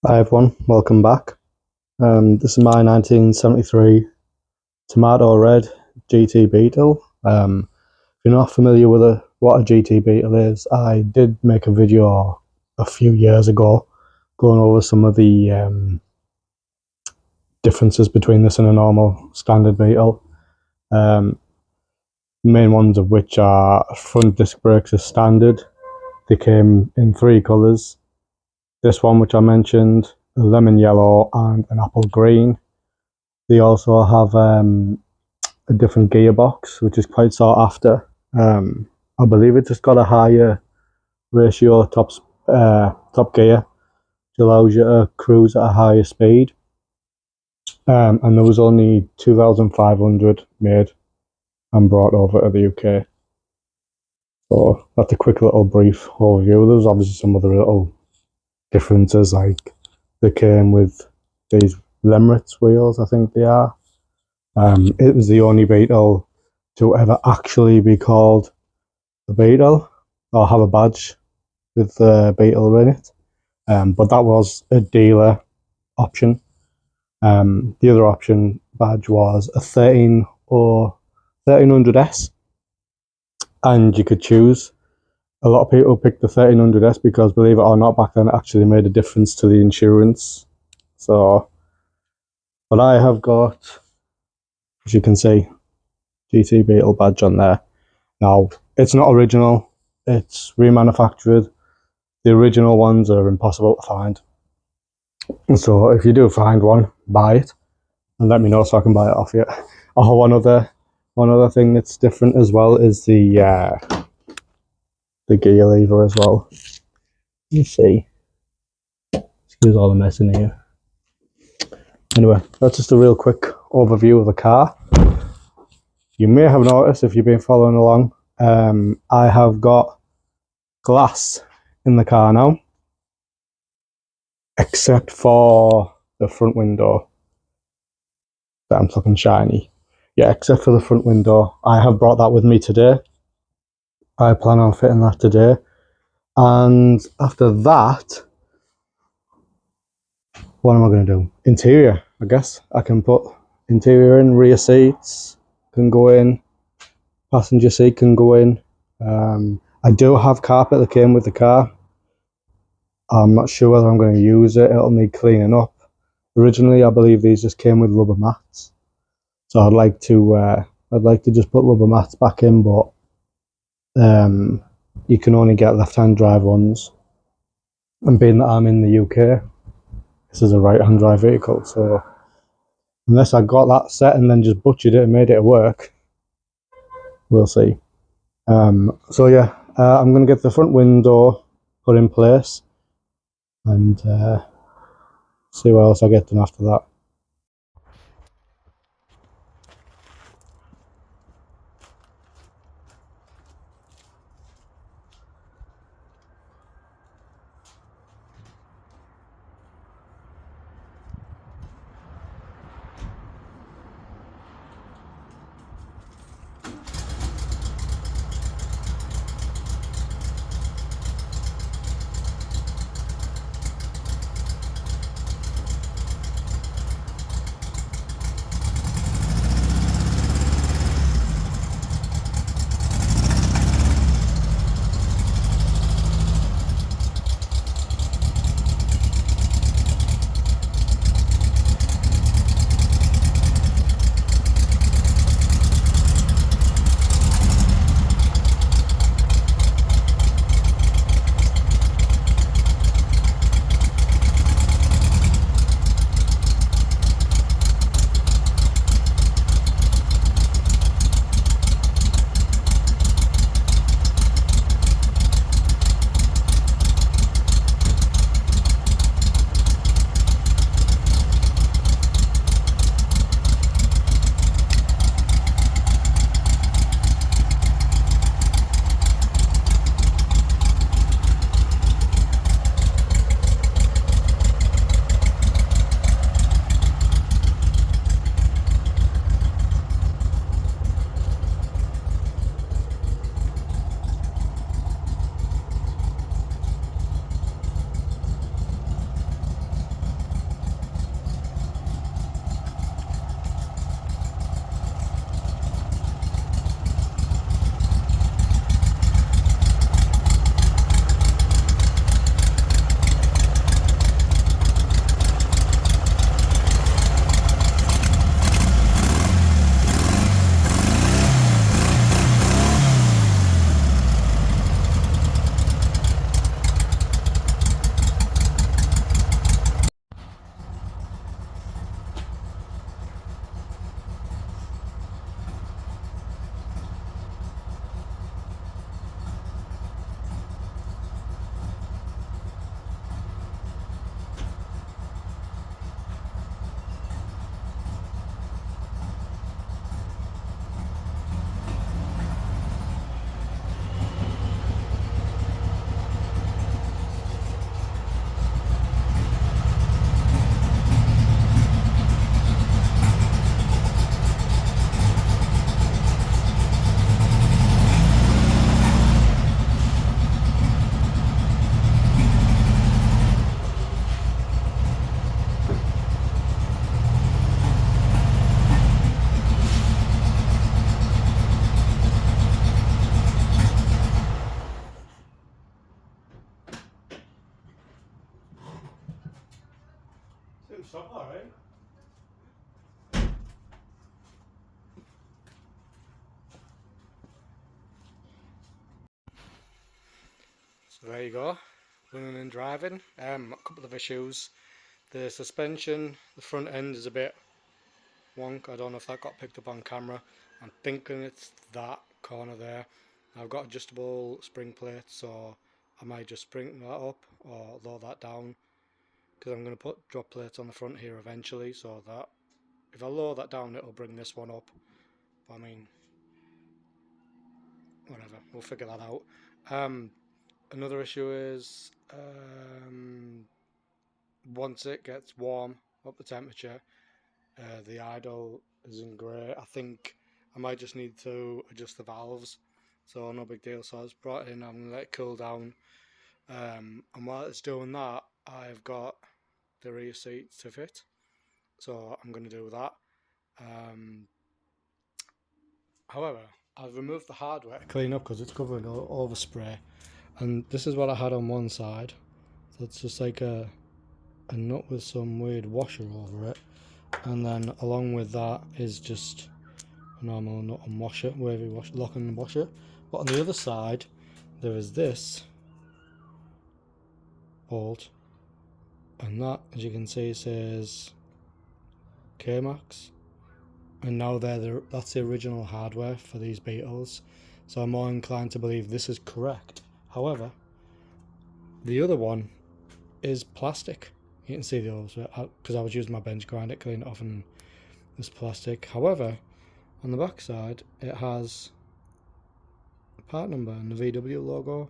Hi everyone, welcome back. This is my 1973 Tomato Red GT Beetle. If you're not familiar with what a GT Beetle is, I did make a video a few years ago going over some of the differences between this and a normal standard Beetle. Main ones of which are front disc brakes are standard. They came in three colours. This one, which I mentioned, a lemon yellow and an apple green. They also have a different gearbox, which is quite sought after. I believe it just got a higher ratio top gear, which allows you to cruise at a higher speed. And there was only 2,500 made and brought over to the UK. So that's a quick little brief overview. There was obviously some other little differences, like they came with these Lemritz wheels, I think they are. It was the only Beetle to ever actually be called the Beetle or have a badge with the Beetle in it. But that was a dealer option. The other option badge was a 1300S, and you could choose. A lot of people picked the 1300S because, believe it or not, back then it actually made a difference to the insurance. So, but I have got, as you can see, GT Beetle badge on there. Now, it's not original, it's remanufactured. The original ones are impossible to find. So if you do find one, buy it and let me know so I can buy it off you. Oh, one other thing that's different as well is the gear lever as well. You see, excuse all the mess in here. Anyway, that's just a real quick overview of the car. You may have noticed, if you've been following along, I have got glass in the car now, except for the front window. I'm talking shiny. Yeah, except for the front window. I have brought that with me today. I plan on fitting that today. And after that, what am I going to do? Interior, I guess. I can put interior in, rear seats can go in, passenger seat can go in. I do have carpet that came with the car. I'm not sure whether I'm going to use it. It'll need cleaning up. Originally, I believe these just came with rubber mats. So I'd like to just put rubber mats back in, but you can only get left-hand drive ones. And being that I'm in the UK, this is a right-hand drive vehicle, so unless I got that set and then just butchered it and made it work, we'll see. So yeah, I'm going to get the front window put in place and see what else I get done after that. can stop, alright. So there you go, running and driving. A couple of issues. The suspension, the front end is a bit wonk. I don't know if that got picked up on camera. I'm thinking it's that corner there. I've got adjustable spring plates, so I might just spring that up or lower that down, because I'm going to put drop plates on the front here eventually, so that if I lower that down it'll bring this one up. But I mean, whatever, we'll figure that out. Another issue is once it gets warm up the temperature, the idle isn't great. I think I might just need to adjust the valves, so no big deal. So I just brought it in, I'm going to let it cool down, and while it's doing that I've got the rear seat to fit, so I'm going to do that. However, I've removed the hardware to clean up because it's covered in overspray, and this is what I had on one side. So it's just like a nut with some weird washer over it, and then along with that is just a normal nut and washer, wavy wash, lock and washer. But on the other side there is this bolt, and that, as you can see, says K-Max, and now that's the original hardware for these Beetles, so I'm more inclined to believe this is correct. However, the other one is plastic. You can see the others because I was using my bench grinder to clean it off, and this plastic. However, on the back side it has a part number and the VW logo,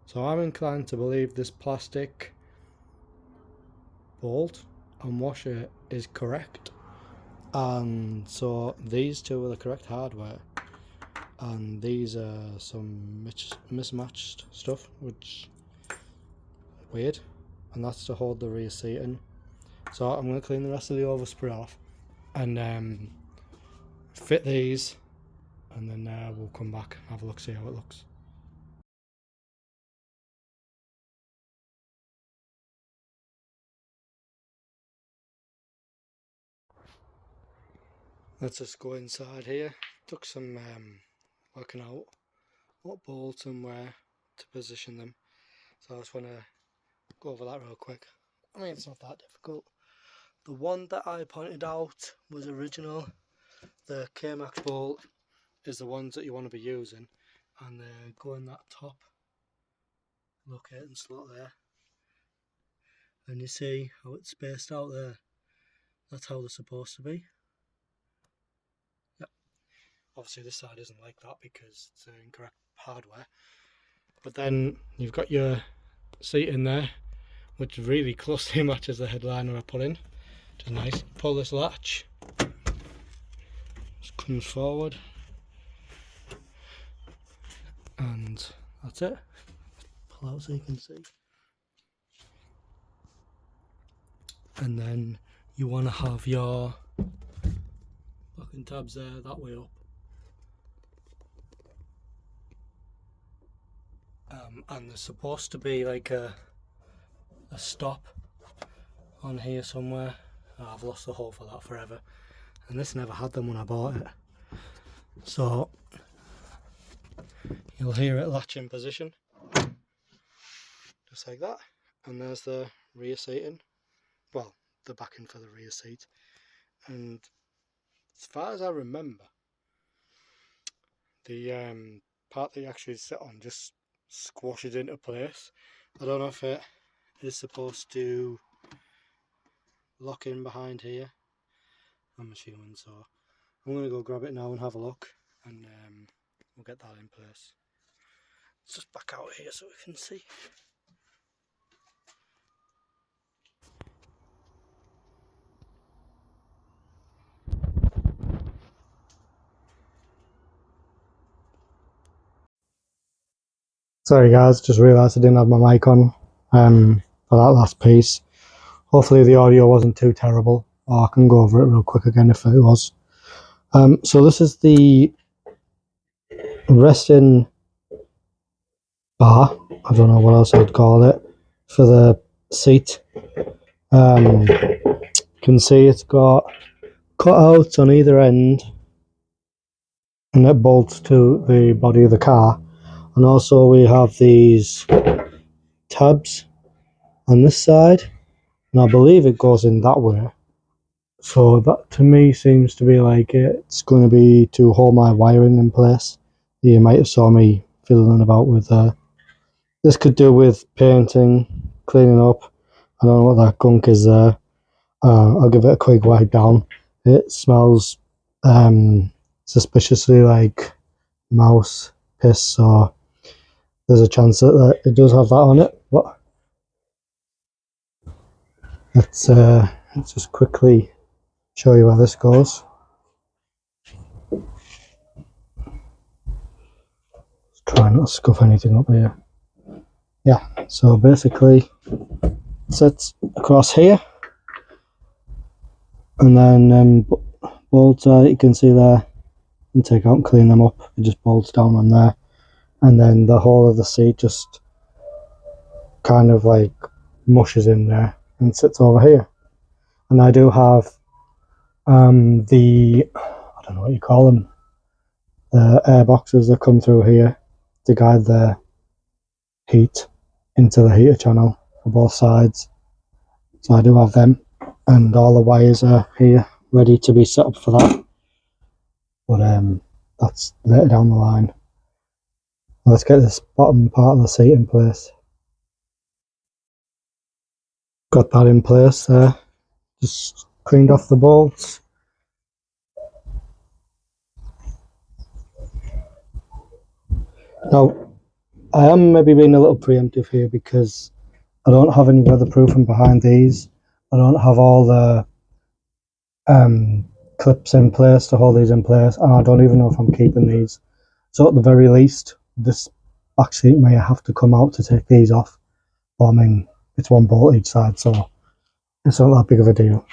so I'm inclined to believe this plastic bolt and washer is correct, and so these two are the correct hardware, and these are some mismatched stuff, which is weird, and that's to hold the rear seat in. So I'm going to clean the rest of the overspray off and fit these, and then we'll come back and have a look, see how it looks. Let's just go inside here. Took some working out what bolts and where to position them, so I just want to go over that real quick. I mean, it's not that difficult. The one that I pointed out was original. The K-Max bolt is the ones that you want to be using, and they go in that top locating slot there, and you see how it's spaced out there. That's how they're supposed to be. Yep. Obviously this side isn't like that because it's incorrect hardware, but then you've got your seat in there, which really closely matches the headliner I put in, which is nice. Pull this latch, just comes forward, and that's it. Pull out so you can see. And then you want to have your locking tabs there that way up, and there's supposed to be like a stop on here somewhere. Oh, I've lost the hole for that forever, and this never had them when I bought it, so you'll hear it latch in position just like that, and there's the rear seating, well, the backing for the rear seat. And as far as I remember, the part that you actually sit on just squashes into place. I don't know if it is supposed to lock in behind here, I'm assuming so. I'm going to go grab it now and have a look, and we'll get that in place. Let's just back out here so we can see. Sorry guys, just realised I didn't have my mic on for that last piece. Hopefully the audio wasn't too terrible, or I can go over it real quick again if it was. So this is the resting bar, I don't know what else I'd call it, for the seat. can see it's got cutouts on either end, and it bolts to the body of the car. And also we have these tabs on this side, and I believe it goes in that way. So that to me seems to be like it's going to be to hold my wiring in place. You might have saw me fiddling about with this could do with painting, cleaning up. I don't know what that gunk is there. I'll give it a quick wipe down. It smells suspiciously like mouse piss, so there's a chance that it does have that on it. But let's just quickly show you where this goes. Let's try not to scuff anything up here. Yeah, so basically it sits across here, and then bolts you can see there, and take out and clean them up. It just bolts down on there, and then the whole of the seat just kind of like mushes in there and sits over here. And I do have the, I don't know what you call them, the air boxes that come through here to guide the heat into the heater channel for both sides. So I do have them, and all the wires are here ready to be set up for that. But that's later down the line. Let's get this bottom part of the seat in place. Got that in place there. Just cleaned off the bolts. Now, I am maybe being a little preemptive here because I don't have any weatherproofing behind these. I don't have all the clips in place to hold these in place, and I don't even know if I'm keeping these. So at the very least, this back seat may have to come out to take these off. But I mean, it's one bolt each side, so it's not that big of a deal.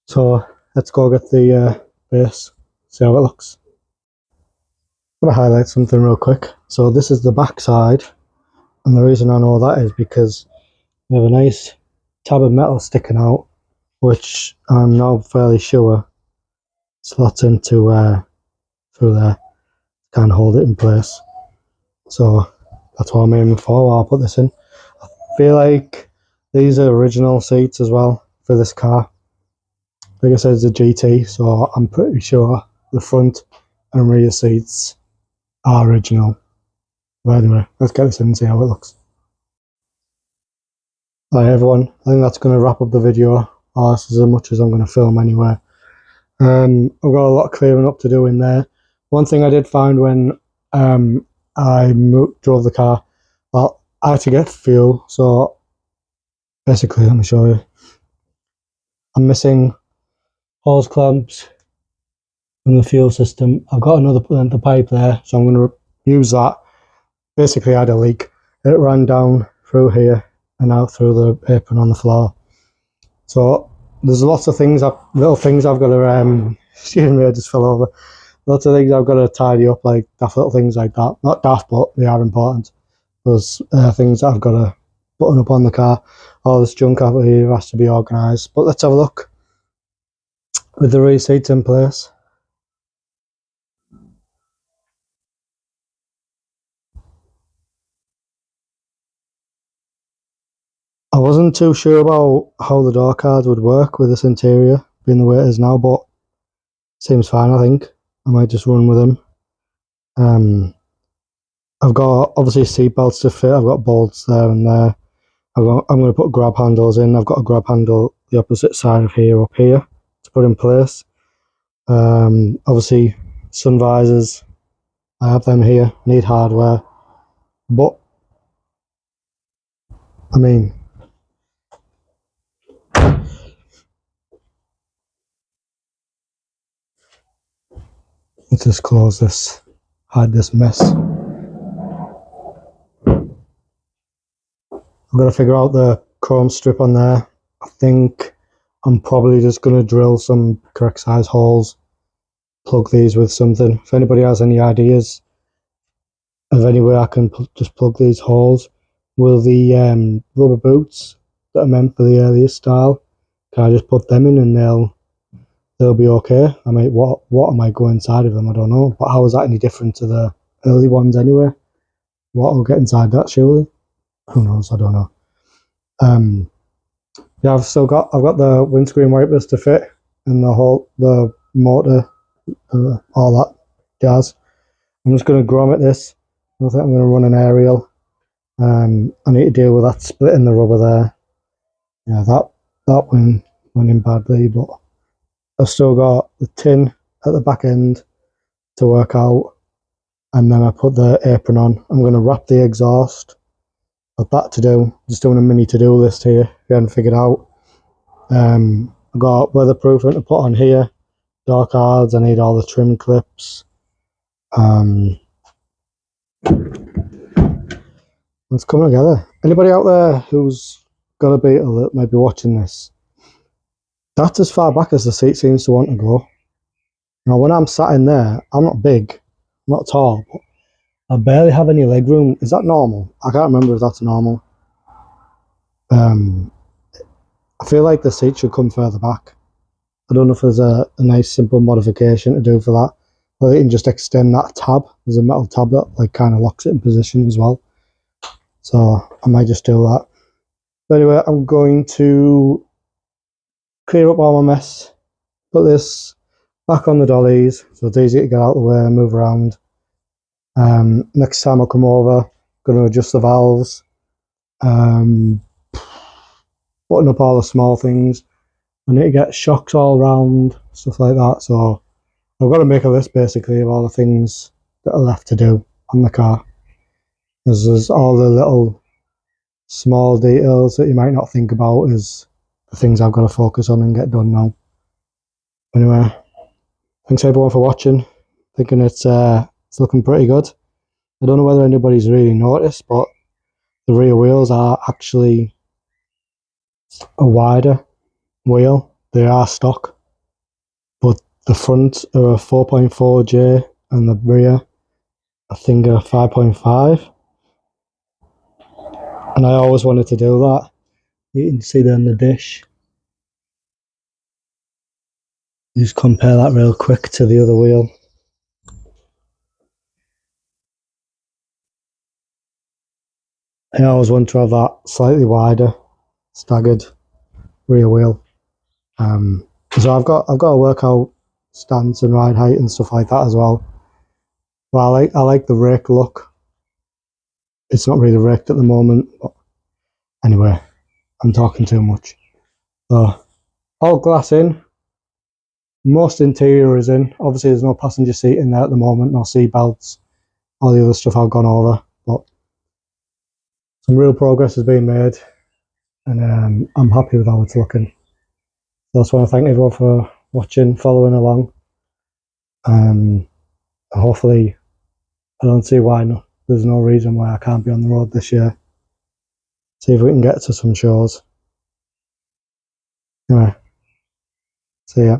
So let's go get the base, see how it looks. I'm going to highlight something real quick. So this is the back side, and the reason I know that is because we have a nice tab of metal sticking out, which I'm now fairly sure slots into through there to kind of hold it in place. So that's what I'm aiming for while I put this in. I feel like these are original seats as well for this car. Like I said, it's a GT, so I'm pretty sure the front and rear seats are original. But anyway, let's get this in and see how it looks. Hi everyone, I think that's going to wrap up the video. Oh, this is as much as I'm going to film anyway. I've got a lot of clearing up to do in there. One thing I did find when I drove the car, well, I had to get fuel, so basically, let me show you. I'm missing hose clamps from the fuel system. I've got another the pipe there, so I'm going to use that. Basically, I had a leak. It ran down through here and out through the apron on the floor. So there's lots of things, little things I've got to, excuse me, I just fell over. Lots of things I've got to tidy up, like daft little things like that. Not daft, but they are important. Those things that I've got to button up on the car. All this junk out here has to be organised. But let's have a look with the rear seats in place. I wasn't too sure about how the door cards would work with this interior being the way it is now, but seems fine. I think I might just run with them. I've got obviously seat belts to fit. I've got bolts there and there. I'm going to put grab handles in. I've got a grab handle the opposite side of here up here to put in place. Obviously sun visors, I have them here. Need hardware, but I mean, let's just close this, hide this mess. I've got to figure out the chrome strip on there. I think I'm probably just going to drill some correct size holes, plug these with something. If anybody has any ideas of any way I can just plug these holes, will the rubber boots that are meant for the earlier style, Can I just put them in and they'll be okay? I might what am I go inside of them? I don't know. But how is that any different to the early ones anyway? What will get inside that surely? Who knows? I don't know. Yeah, I've got the windscreen wipers to fit and the motor, all that jazz. I'm just going to grommet this. I think I'm going to run an aerial. I need to deal with that split in the rubber there. Yeah, that went in badly, but I've still got the tin at the back end to work out, and then I put the apron on. I'm going to wrap the exhaust. I've that to do. Just doing a mini to-do list here. If you haven't figured out. I've got weatherproofing to put on here. Door cards. I need all the trim clips. It's coming together. Anybody out there who's got a Beetle that might be watching this? That's as far back as the seat seems to want to go. Now, when I'm sat in there, I'm not big, I'm not tall, but I barely have any leg room. Is that normal? I can't remember if that's normal. I feel like the seat should come further back. I don't know if there's a nice simple modification to do for that. Or you can just extend that tab. There's a metal tab that like kind of locks it in position as well. So I might just do that. But anyway, I'm going to clear up all my mess. Put this back on the dollies so it's easy to get out of the way and move around. Next time I come over, I'm going to adjust the valves. Button up all the small things. I need to get shocks all around, stuff like that. So I've got to make a list basically of all the things that are left to do on the car. There's all the little small details that you might not think about is the things I've got to focus on and get done now. Anyway, thanks everyone for watching. Thinking it's looking pretty good. I don't know whether anybody's really noticed, but the rear wheels are actually a wider wheel. They are stock, but the front are a 4.4J and the rear I think a 5.5. And I always wanted to do that. You can see there in the dish. Just compare that real quick to the other wheel. I always want to have that slightly wider, staggered rear wheel. So I've got to work out stance and ride height and stuff like that as well. But I like the rake look. It's not really raked at the moment, but anyway, I'm talking too much. So all glass in. Most interior is in. Obviously, there's no passenger seat in there at the moment, no seat belts. All the other stuff I've gone over, but some real progress has been made, and I'm happy with how it's looking. So I just want to thank everyone for watching, following along. Hopefully, I don't see why there's no reason why I can't be on the road this year. See if we can get to some shows. Anyway, see ya.